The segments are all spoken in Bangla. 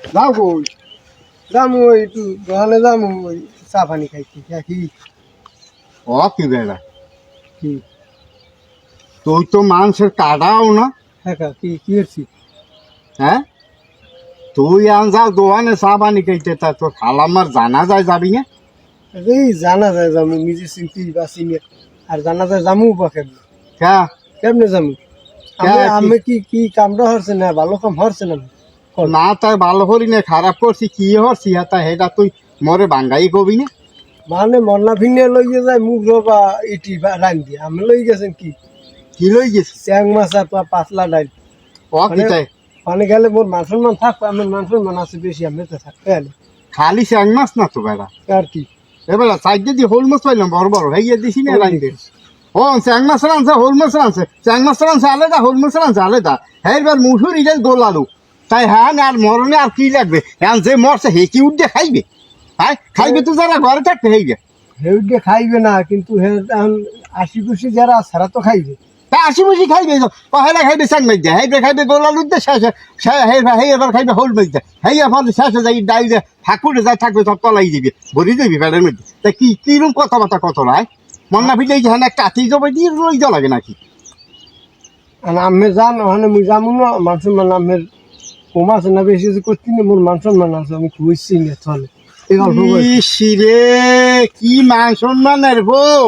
যাও কই যামু ওই একটু দোকানে যামু ওই চা পানি খাইতে কি ও কি বেড়া কি তুই তো মানুষের কাটাও না। হ্যাঁ কি কি হচ্ছি হ্যাঁ তুই আন যাও দোকানে চা পানি খাইতে তা তোর খালাম্মার জানা যায় যাবি না? এই জানা যায় যামু নিজে চিনতে বাসি নিয়ে আর জানা যায় যামু বা কেমনে কে কেমনে যামু হ্যাঁ, আমি কি কি কামটা হচ্ছে না ভালো কাম হচ্ছে না না তাই ভালো করি না খারাপ করছি কি হচ্ছি তা হেটা তুই মরে বাঙ্গাই কবি না। মানে মন্না ভিনে লইয়ে যায় মুখ বা ইটি রান দিয়ে আমি লই গেছেন কি কি লই গেছি চ্যাং মাছ আর পাতলা ডাল ও কি তাই পানি গেলে মোর মান সম্মান থাকবে আমার মান সম্মান আছে বেশি আমি তো থাকতে গেলে খালি চ্যাং মাছ না তো বেড়া আর কি এবেলা সাইড দিয়ে হোল মাছ পাইলাম বড় বড় হইয়া দিছি না রাইন দে ও চ্যাং মাছ রানছে হোল মাছ রানছে চ্যাং মাছ রানছে আলাদা হোল মাছ রানছে আলাদা হ্যাঁ এবার মুসুরি যাই গোলালু তাই হ্যাঁ আর মরণে আর কি লাগবে এখন যে মরছে হে কি উঠে খাইবে হ্যাঁ খাইবে তো যারা ঘরে থাকতে হইবে হেউডে খাইবে না কিন্তু হে আশি খুশি যারা সারা তো খাইবে তা আশি বুঝি খাইবে পহেলা খাইবে চ্যাং মাছ দিয়ে হেইবে খাইবে গোলালুর দিয়ে শেষে হে এবার খাইবে হোল মাছ দিয়ে হেই এবার শেষে যাই ডাই দিয়ে ঠাকুরে যাই থাকবে সব তলাই দিবি ভরি দিবি পেটের মধ্যে তা কি কিরম কথাবার্তা কত রায় মন্না ফিটে হ্যাঁ একটা কাঠি জবে দিয়ে লই যা লাগে নাকি আর আমি যান ওখানে মুই যামু না মান সম্মান আমের কম আছে না বেশি আছে করছি না মোর মান সম্মান আছে আমি খুঁজছি না চলে এই গল্প ইসিরে কি মান সম্মান এর বউ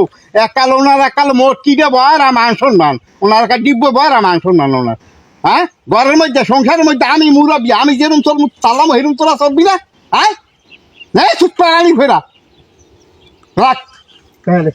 একাল ওনার একাল মোটকিটা বয় আর মান সম্মান ওনার একটা ডিব্ব বয় আর মান সম্মান ওনার হ্যাঁ ঘরের মধ্যে সংসারের মধ্যে আমি মুরব্বী আমি যেরকম চল চালাম সেরকম তোরা চলবি না হ্যাঁ হ্যাঁ সুস্থ আনি ফেরা রাখ করে